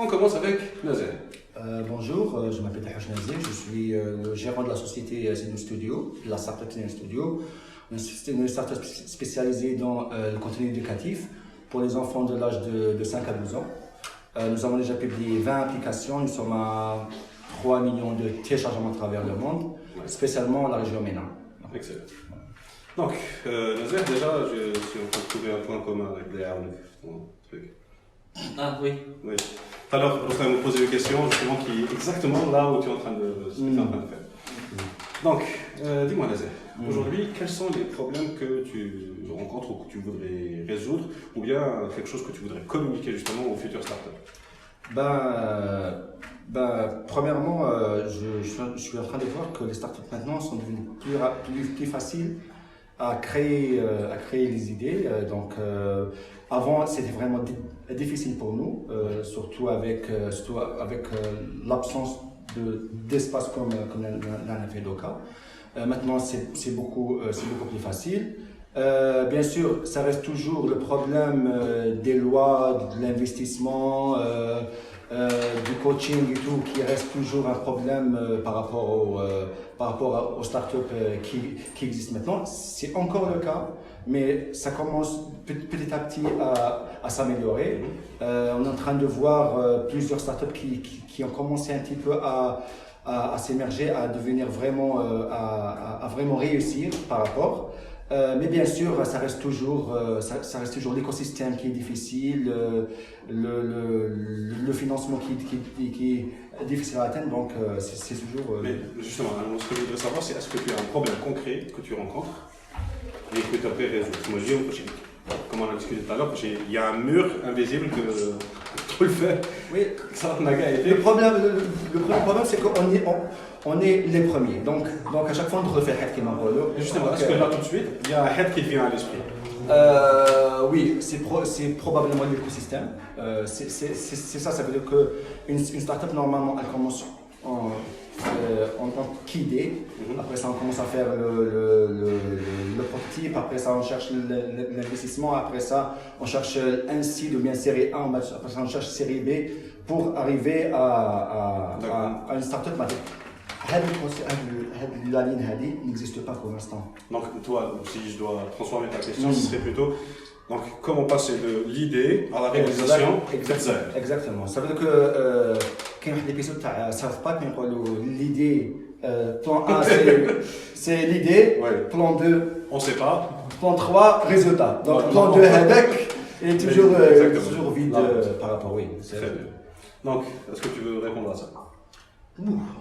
On commence avec Nazer. Bonjour, je m'appelle Tahash Nazer, je suis le gérant de la société Sino Studio, la startup Sino Studio. C'est une startup spécialisée dans le contenu éducatif pour les enfants de l'âge de 5 à 12 ans. Nous avons déjà publié 20 applications, nous sommes à 3 millions de téléchargements à travers le monde, spécialement la région MENA. Excellent. Donc, Nazer, déjà, je suis en train de trouver un point commun avec Léa, ton truc. Ah oui. Oui. Tout à l'heure, on va me poser une question justement qui est exactement là où tu es en train de, ce que tu es en train de faire. Donc, dis-moi Nazer, aujourd'hui, quels sont les problèmes que tu rencontres ou que tu voudrais résoudre, ou bien quelque chose que tu voudrais communiquer justement aux futures startups? Premièrement, je suis en train de voir que les startups maintenant sont devenues plus faciles à créer les idées. Avant, c'était vraiment difficile pour nous, surtout avec l'absence d'espace comme l'a fait Doka. Maintenant, c'est beaucoup plus facile. Bien sûr, ça reste toujours le problème des lois, de l'investissement, du coaching et tout, qui reste toujours un problème par rapport aux startups qui existent maintenant. C'est encore le cas, mais ça commence petit à petit à s'améliorer. On est en train de voir plusieurs startups qui ont commencé un petit peu à s'émerger, à devenir vraiment, à vraiment réussir par rapport. Mais bien sûr, ça reste toujours l'écosystème qui est difficile, le financement qui est difficile à atteindre, donc c'est toujours... Mais justement, ce que je voudrais savoir, c'est est-ce que tu as un problème concret que tu rencontres et que tu as pu résoudre? Moi, je dis, comme on a discuté tout à l'heure, il y a un mur invisible que tout le fait. Oui, ça n'a qu'à été. Le problème, c'est qu'on est les premiers. Donc à chaque fois, on refait head qui m'envoie. Justement, est-ce que là, tout de suite, il y a un head qui vient à l'esprit? Oui, c'est probablement l'écosystème. C'est ça, ça veut dire qu'une startup, normalement, elle commence en tant qu'idée. Après ça, on commence à faire le prototype. Après ça, on cherche l'investissement. Après ça, on cherche un seed ou bien série A. Après ça, on cherche série B pour arriver à une startup. La ligne Hadi n'existe pas pour l'instant. Donc, toi, si je dois transformer ta question, ce serait plutôt donc, comment passer de l'idée à la réalisation? Exactement. Ça veut dire que quand il y a des épisodes de South Park, l'idée, plan A, c'est l'idée, plan 2, on ne sait pas, plan 3, résultat. Donc, plan 2, Hadek, est toujours vide par rapport, oui. Très bien. Donc, est-ce que tu veux répondre à ça?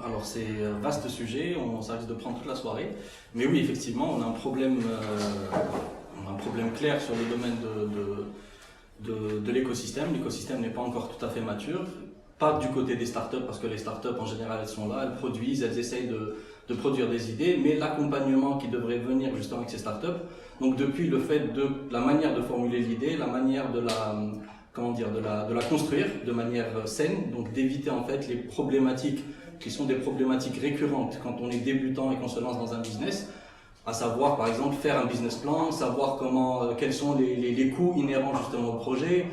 Alors c'est un vaste sujet, ça risque de prendre toute la soirée. Mais oui, effectivement, on a un problème clair sur le domaine de l'écosystème. L'écosystème n'est pas encore tout à fait mature. Pas du côté des startups, parce que les startups en général elles sont là, elles produisent, elles essayent de produire des idées, mais l'accompagnement qui devrait venir justement avec ces startups, donc depuis le fait de la manière de formuler l'idée, la manière de la construire de manière saine, donc d'éviter en fait les problématiques qui sont des problématiques récurrentes quand on est débutant et qu'on se lance dans un business, à savoir par exemple faire un business plan, savoir quels sont les coûts inhérents justement au projet,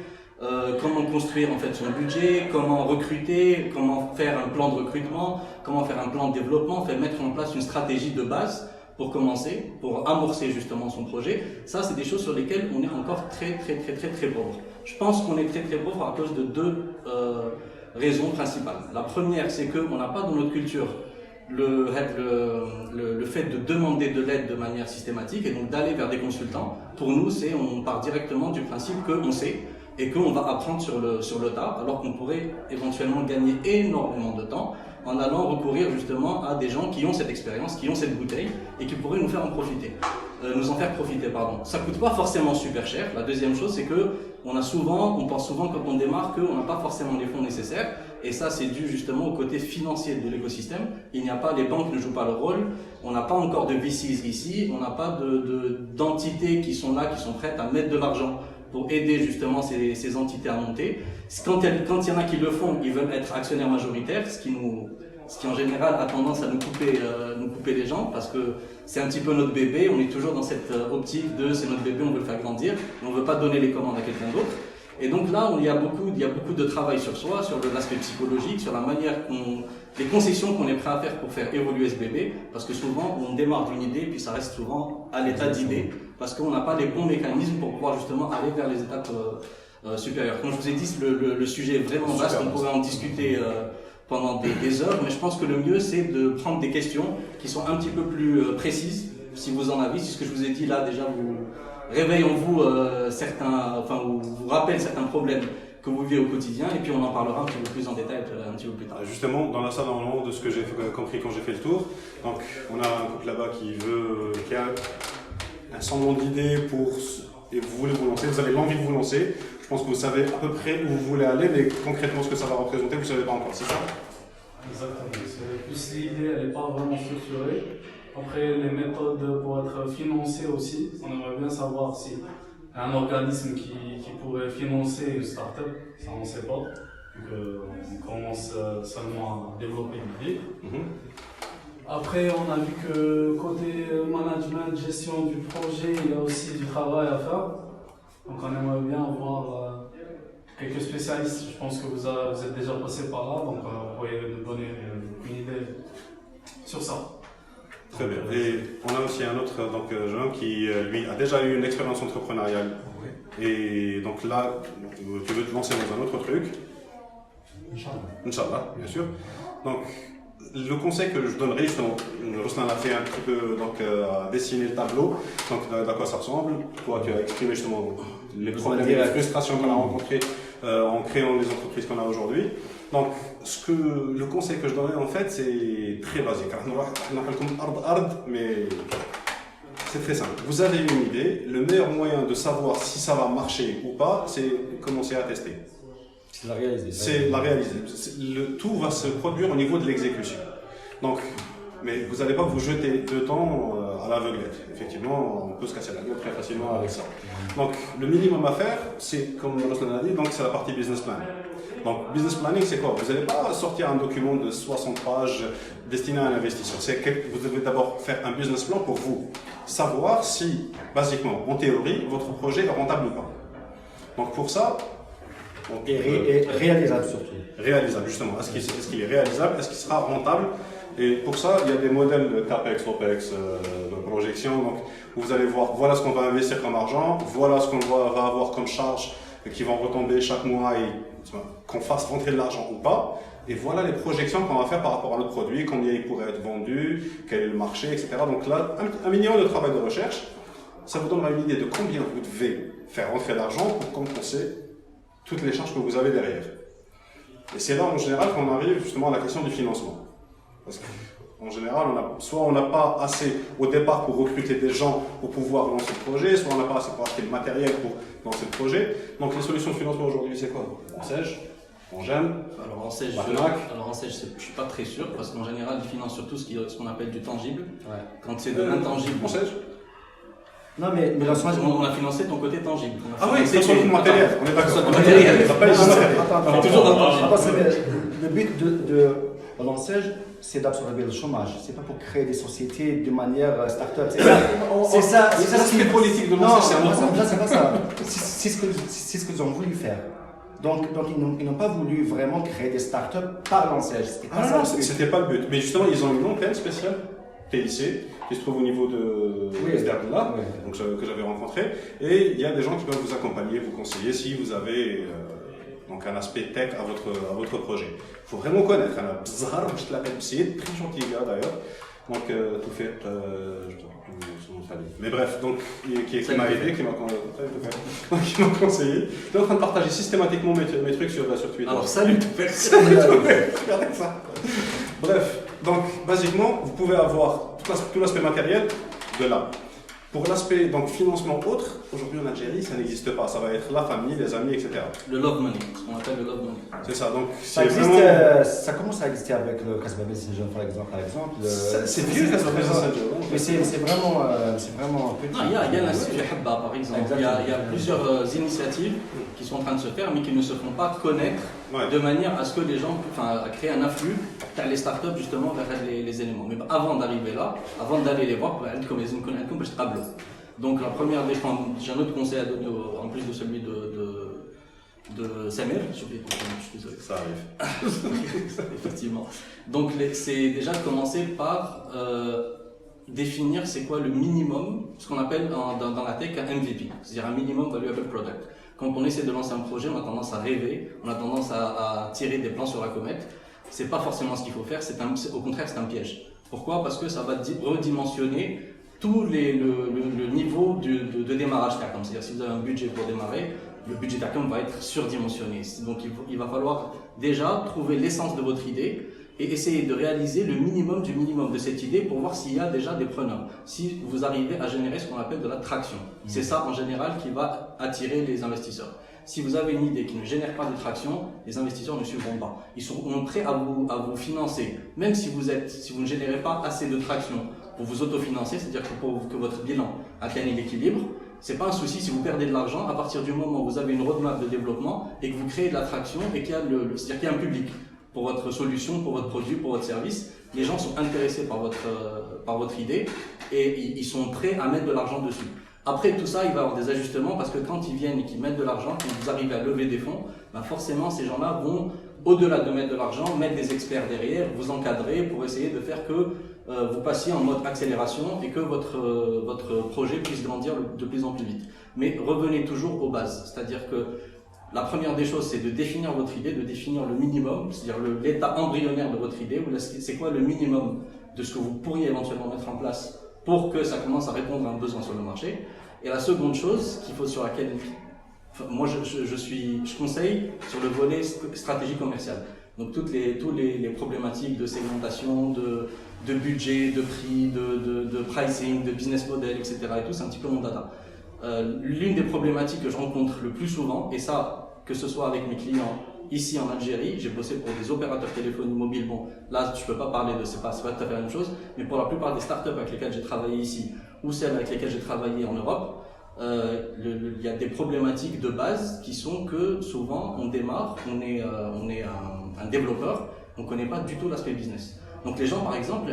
comment construire en fait son budget, comment recruter, comment faire un plan de recrutement, comment faire un plan de développement, mettre en place une stratégie de base pour commencer, pour amorcer justement son projet. Ça, c'est des choses sur lesquelles on est encore très pauvre. Je pense qu'on est très pauvre à cause de deux raisons principales. La première, c'est qu'on n'a pas dans notre culture le fait de demander de l'aide de manière systématique et donc d'aller vers des consultants. Pour nous, on part directement du principe qu'on sait et qu'on va apprendre sur le tas, alors qu'on pourrait éventuellement gagner énormément de temps en allant recourir justement à des gens qui ont cette expérience, qui ont cette bouteille et qui pourraient nous en faire profiter. Ça coûte pas forcément super cher. La deuxième chose, c'est que on pense souvent quand on démarre qu'on n'a pas forcément les fonds nécessaires, et ça c'est dû justement au côté financier de l'écosystème. Les banques ne jouent pas leur rôle, on n'a pas encore de VCs ici, on n'a pas d'entités qui sont là, qui sont prêtes à mettre de l'argent pour aider justement ces entités à monter. Quand il y en a qui le font, ils veulent être actionnaires majoritaires, ce qui en général a tendance à nous couper les jambes, parce que c'est un petit peu notre bébé, on est toujours dans cette optique de c'est notre bébé, on veut le faire grandir, mais on ne veut pas donner les commandes à quelqu'un d'autre. Et donc là, il y a beaucoup de travail sur soi, sur l'aspect psychologique, sur la manière les concessions qu'on est prêt à faire pour faire évoluer ce bébé, parce que souvent on démarre d'une idée puis ça reste souvent à l'état d'idée, parce qu'on n'a pas les bons mécanismes pour pouvoir justement aller vers les étapes supérieures. Comme je vous ai dit, le sujet est vraiment vaste, on pourrait en discuter pendant des heures, mais je pense que le mieux c'est de prendre des questions qui sont un petit peu plus précises, si vous en avez, si ce que je vous ai dit là déjà vous réveille en vous vous rappelle certains problèmes que vous vivez au quotidien, et puis on en parlera un petit peu plus en détail un petit peu plus tard. Justement, dans la salle, normalement, de ce que j'ai compris quand j'ai fait le tour, donc on a un couple là-bas qui a un semblant d'idée et vous voulez vous lancer, vous avez l'envie de vous lancer. Je pense que vous savez à peu près où vous voulez aller, mais concrètement ce que ça va représenter, vous ne savez pas encore, c'est ça? Exactement. C'est plus l'idée, elle n'est pas vraiment structurée. Après, les méthodes pour être financé aussi, on aimerait bien savoir si un organisme qui pourrait financer une start-up, ça on ne sait pas. Donc on commence seulement à développer l'idée. Après, on a vu que côté management, gestion du projet, il y a aussi du travail à faire. Donc on aimerait bien avoir quelques spécialistes. Je pense que vous êtes déjà passé par là, donc vous pourriez nous donner une idée sur ça. Très bien. Et on a aussi un autre jeune qui, lui, a déjà eu une expérience entrepreneuriale. Et donc là, tu veux te lancer dans un autre truc. Inch'Allah, bien sûr. Donc, le conseil que je donnerais, justement, Ruslan a fait un petit peu, a dessiné le tableau, donc à quoi ça ressemble. Toi, tu as exprimé justement les problèmes et les frustrations qu'on a rencontrées en créant les entreprises qu'on a aujourd'hui. Donc, le conseil que je donnerais en fait, c'est très basique. Mais c'est très simple. Vous avez une idée, le meilleur moyen de savoir si ça va marcher ou pas, c'est commencer à tester. C'est la réaliser. C'est la réaliser. Tout va se produire au niveau de l'exécution. Donc, mais vous n'allez pas vous jeter dedans à l'aveuglette. Effectivement, on peut se casser la gueule très facilement avec ça. Donc, le minimum à faire, c'est, comme Ruslan a dit, c'est la partie business plan. Donc, business planning, c'est quoi? Vous n'allez pas sortir un document de 60 pages destiné à un investisseur. Vous devez d'abord faire un business plan pour vous. Savoir si, basiquement, en théorie, votre projet est rentable ou pas. Donc, pour ça, et réalisable surtout. Réalisable, justement. Est-ce qu'il est réalisable? Est-ce qu'il sera rentable? Et pour ça, il y a des modèles de CAPEX, OPEX, de projection. Donc, vous allez voir, voilà ce qu'on va investir comme argent, voilà ce qu'on va avoir comme charge qui vont retomber chaque mois et qu'on fasse rentrer de l'argent ou pas. Et voilà les projections qu'on va faire par rapport à notre produit, combien il pourrait être vendu, quel est le marché, etc. Donc là, un minimum de travail de recherche, ça vous donnera une idée de combien vous devez faire rentrer d'argent pour compenser toutes les charges que vous avez derrière. Et c'est là, en général, qu'on arrive justement à la question du financement. Parce qu'en général, on n'a pas assez au départ pour recruter des gens pour pouvoir lancer le projet, soit on n'a pas assez pour acheter le matériel pour lancer le projet. Donc les solutions de financement aujourd'hui, c'est quoi? On sèche, on gêne. Alors en sèche, je ne suis pas très sûr, parce qu'en général, ils financent surtout ce qu'on appelle du tangible. Ouais. Quand c'est de l'intangible. On sèche. Non, mais on a financé ton côté tangible. Ah oui, c'est sur le matériel, on est d'accord. Le matériel. Attends, toujours dans le tangible. Le but de l'enseigne, c'est d'absorber le chômage. C'est pas pour créer des sociétés de manière start-up. C'est ça l'aspect politique de l'enseigne, c'est un autre. C'est pas ça. C'est ce qu'ils ont voulu faire. Donc ils n'ont pas voulu vraiment créer des start-up par l'enseigne. C'était pas le but. Mais justement, ils ont une antenne spéciale, TIC, qui se trouve au niveau de Sdabla, donc que j'avais rencontré. Et il y a des gens qui peuvent vous accompagner, vous conseiller si vous avez donc un aspect tech à votre projet. Il faut vraiment connaître. Un bizarre, je l'appelle Psy, très gentil gars d'ailleurs. Donc tout fait, je ne sais plus son nom de famille. Mais bref, donc qui m'a aidé, qui m'a conseillé. Je suis en train de partager systématiquement mes trucs sur Twitter. Alors salut tout fait. Regardez ça. Bref, donc basiquement, vous pouvez avoir tout l'aspect matériel de là. Pour l'aspect financement autre, aujourd'hui en Algérie, ça n'existe pas. Ça va être la famille, les amis, etc. Le love money, ce qu'on appelle le love money. C'est ça. Donc ça c'est existe, vraiment. ça commence à exister avec le Casbah Messenger par exemple. C'est vieux le Casbah Messenger. Mais c'est vraiment petit. Non, il y a l'Institut Habba par exemple. Il y a plusieurs initiatives qui sont en train de se faire, mais qui ne se font pas connaître de manière à ce que les gens, à créer un afflux vers les startups justement vers les éléments. Mais avant d'arriver là, avant d'aller les voir, pour tableau. Donc la première des j'ai un autre conseil à donner en plus de celui de Samir, j'ai oublié ton prénom, je suis désolé. Ça arrive. Effectivement. Donc c'est déjà de commencer par définir c'est quoi le minimum, ce qu'on appelle dans la tech un MVP, c'est-à-dire un minimum valuable product. Quand on essaie de lancer un projet, on a tendance à rêver, on a tendance à tirer des plans sur la comète. C'est pas forcément ce qu'il faut faire, au contraire c'est un piège. Pourquoi? Parce que ça va redimensionner tout le niveau de démarrage Tacom. C'est-à-dire si vous avez un budget pour démarrer, le budget Tacom va être surdimensionné. Donc il va falloir déjà trouver l'essence de votre idée et essayer de réaliser le minimum du minimum de cette idée pour voir s'il y a déjà des preneurs. Si vous arrivez à générer ce qu'on appelle de la traction. C'est ça en général qui va attirer les investisseurs. Si vous avez une idée qui ne génère pas de traction, les investisseurs ne suivront pas. Ils seront prêts à vous financer. Même si vous ne générez pas assez de traction pour vous autofinancer, c'est-à-dire que votre bilan atteigne l'équilibre, c'est pas un souci si vous perdez de l'argent à partir du moment où vous avez une roadmap de développement et que vous créez de la traction et qu'il y a c'est-à-dire qu'il y a un public pour votre solution, pour votre produit, pour votre service. Les gens sont intéressés par votre idée et ils sont prêts à mettre de l'argent dessus. Après tout ça, il va y avoir des ajustements parce que quand ils viennent et qu'ils mettent de l'argent, quand vous arrivez à lever des fonds, ben forcément ces gens-là vont, au-delà de mettre de l'argent, mettre des experts derrière, vous encadrer pour essayer de faire que vous passiez en mode accélération et que votre projet puisse grandir de plus en plus vite. Mais revenez toujours aux bases, c'est-à-dire que la première des choses, c'est de définir votre idée, de définir le minimum, c'est-à-dire l'état embryonnaire de votre idée, c'est quoi le minimum de ce que vous pourriez éventuellement mettre en place pour que ça commence à répondre à un besoin sur le marché. Et la seconde chose sur laquelle moi je conseille sur le volet stratégie commerciale. Donc toutes les problématiques de segmentation, de budget, de prix, de pricing, de business model, etc. et tout, c'est un petit peu mon dada. L'une des problématiques que je rencontre le plus souvent, et ça, que ce soit avec mes clients ici en Algérie, j'ai bossé pour des opérateurs téléphoniques mobiles. Bon, là, je peux pas parler c'est pas tout à fait la même chose, mais pour la plupart des startups avec lesquelles j'ai travaillé ici ou celles avec lesquelles j'ai travaillé en Europe, il y a des problématiques de base qui sont que souvent on démarre, on est un développeur, on connaît pas du tout l'aspect business. Donc les gens, par exemple,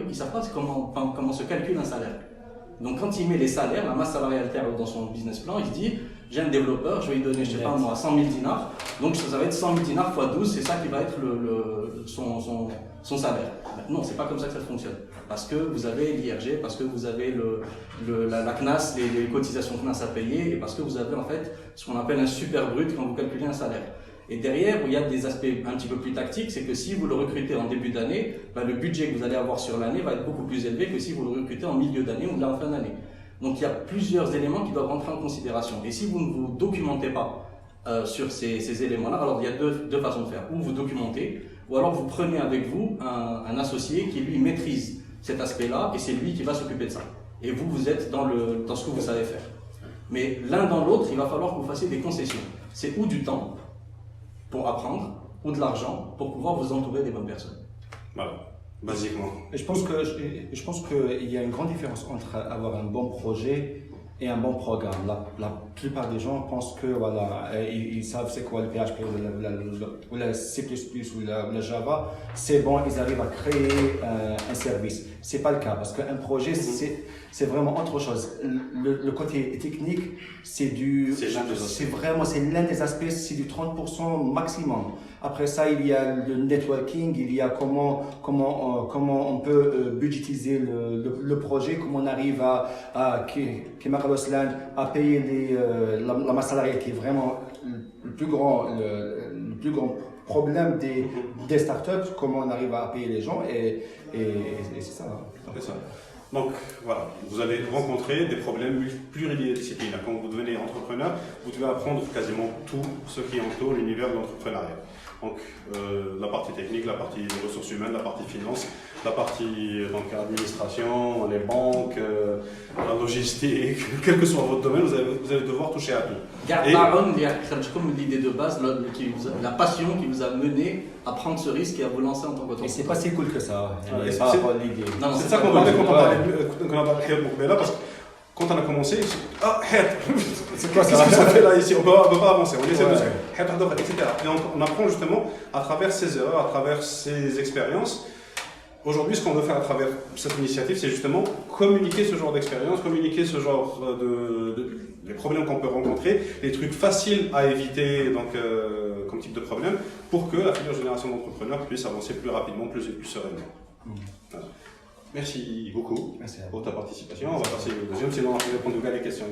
ils savent pas comment se calcule un salaire. Donc quand il met les salaires, la masse salariale dans son business plan, il se dit j'ai un développeur, je vais lui donner, je sais pas moi, 100 000 dinars, donc ça va être 100 000 dinars x 12, c'est ça qui va être son salaire. Non, c'est pas comme ça que ça fonctionne. Parce que vous avez l'IRG, parce que vous avez la CNAS, les cotisations CNAS à payer, et parce que vous avez en fait ce qu'on appelle un super brut quand vous calculez un salaire. Et derrière, il y a des aspects un petit peu plus tactiques, c'est que si vous le recrutez en début d'année, le budget que vous allez avoir sur l'année va être beaucoup plus élevé que si vous le recrutez en milieu d'année ou en fin d'année. Donc il y a plusieurs éléments qui doivent rentrer en considération. Et si vous ne vous documentez pas sur ces éléments-là, alors il y a deux façons de faire. Ou vous documentez, ou alors vous prenez avec vous un associé qui lui maîtrise cet aspect-là et c'est lui qui va s'occuper de ça. Et vous êtes dans ce que vous savez faire. Mais l'un dans l'autre, il va falloir que vous fassiez des concessions. C'est ou du temps pour apprendre, ou de l'argent pour pouvoir vous entourer des bonnes personnes. Voilà, basiquement. Je pense qu'il y a une grande différence entre avoir un bon projet et un bon programme. La plupart des gens pensent que voilà, ils savent c'est quoi le PHP ou la C++ ou la Java, c'est bon, ils arrivent à créer un service. C'est pas le cas parce qu'un projet c'est vraiment autre chose. Le côté technique, c'est l'un des aspects, c'est du 30% maximum. Après ça, il y a le networking, il y a comment on peut budgétiser le projet, comment on arrive à payer la masse salariale qui est vraiment le plus grand problème des startups, comment on arrive à payer les gens et c'est ça. C'est ça. Donc voilà, vous allez rencontrer des problèmes pluridisciplinaires. Quand vous devenez entrepreneur, vous devez apprendre quasiment tout ce qui entoure l'univers de l'entrepreneuriat. Donc la partie technique, la partie ressources humaines, la partie finance, la partie administration, les banques, la logistique, quel que soit votre domaine, vous allez devoir toucher à tout. Comme l'idée de base, la passion qui vous a mené à prendre ce risque et à vous lancer en tant qu'entrepreneur. Et c'est pas si cool que ça. C'est ça qu'on parlait quand on a parlé de parce que quand on a commencé, c'est quoi ça? Qu'est-ce que ça fait là ici? On peut pas avancer, on essaie de etc. Et on apprend justement à travers ces erreurs, à travers ces expériences, aujourd'hui, ce qu'on veut faire à travers cette initiative, c'est justement communiquer ce genre d'expérience, communiquer ce genre les problèmes qu'on peut rencontrer, les trucs faciles à éviter donc, comme type de problème, pour que la future génération d'entrepreneurs puisse avancer plus rapidement, plus sereinement. Voilà. Merci beaucoup Merci à vous. pour ta participation. On va passer au deuxième, sinon on va répondre aux gars les questions.